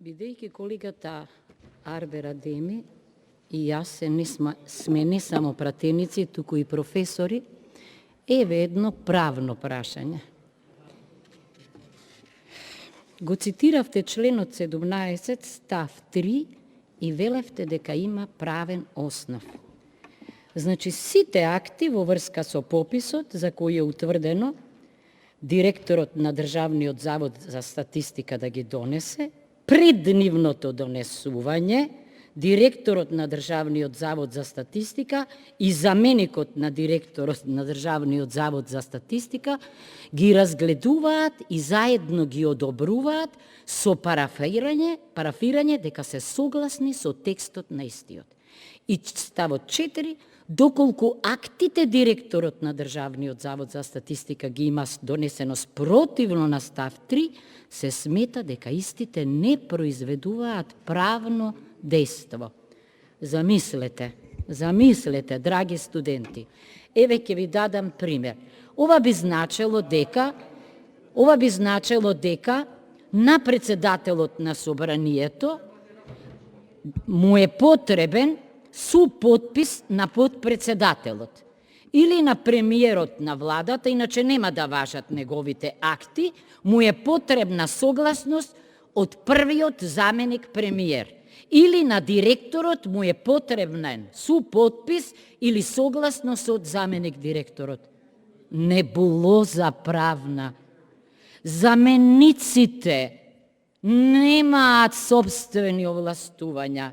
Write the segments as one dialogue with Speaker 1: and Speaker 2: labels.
Speaker 1: Бидејќи колегата Арбер Адеми и јас сме не само пратеници, туку и професори, еве едно правно прашање. Го цитиравте членот 17, став 3 и велевте дека има правен основ. Значи, сите акти во врска со пописот, за кој е утврдено директорот на Државниот завод за статистика да ги донесе, пред нивното донесување, директорот на Државниот завод за статистика и заменикот на директорот на Државниот завод за статистика ги разгледуваат и заедно ги одобруваат со парафирање дека се согласни со текстот на истиот. И ставот 4, доколку актите директорот на Државниот завод за статистика ги има донесено спротивно на став 3, се смета дека истите не произведуваат правно дејство. Замислете, драги студенти. Еве ќе ви дадам пример. Ова би значело дека на председателот на собранието му е потребен супотпис на подпредседателот или на премиерот на владата, иначе нема да важат неговите акти, му е потребна согласност од првиот заменик премиер. Или на директорот му е потребен супотпис или согласност од заменик директорот. Небулоза правна. Замениците немаат собствени овластувања,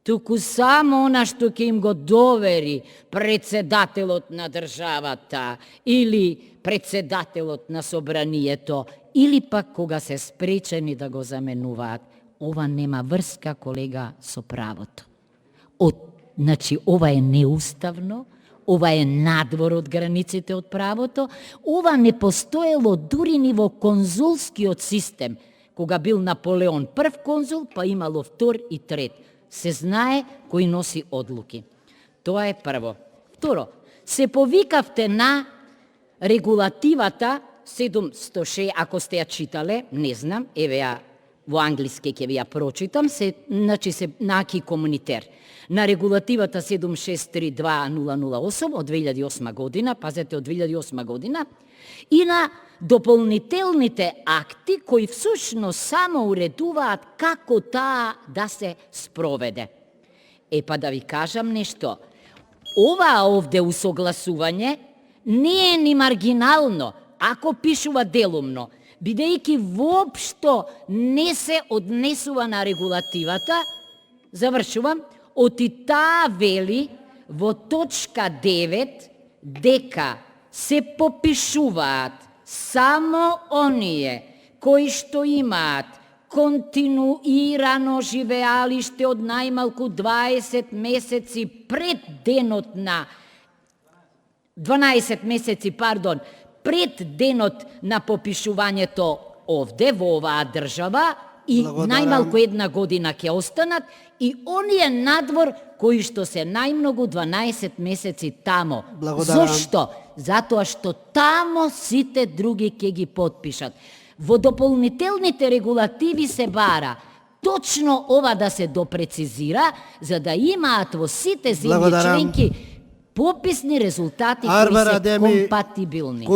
Speaker 1: туку само она што ќе им го довери председателот на државата или председателот на собранието, или пак кога се спречени да го заменуваат. Ова нема врска, колега, со правото. Значи, ова е неуставно, ова е надвор од границите од правото, ова не постоело дури ни во конзулскиот систем, кога бил Наполеон прв конзул, па имало втор и трет. Се знае кој носи одлуки. Тоа е прво. Второ, се повикавте на регулативата 706, ако сте ја читале, не знам, еве ја во англиски ќе ви ја прочитам, значи се наки комунитер. На регулативата 7632-008 од 2008 година, пазете, од 2008 година, и на дополнителните акти кои всушност само уредуваат како таа да се спроведе. Па да ви кажам нешто, ова овде усогласување не е ни маргинално, ако пишува делумно, бидејќи воопшто не се однесува на регулативата, завршувам, оти таа вели во точка 9 дека се попишуваат само оние кои што имаат континуирано живеалиште од најмалку 20 месеци пред денот на 12 месеци, пред денот на попишувањето овде во оваа држава и најмалку една година ќе останат, и оние надвор кои што се најмногу 12 месеци тамо. Зошто? Затоа што тамо сите други ќе ги потпишат. Во дополнителните регулативи се бара точно ова да се допрецизира, за да имаат во сите земји членки пописни резултати кои се компатибилни.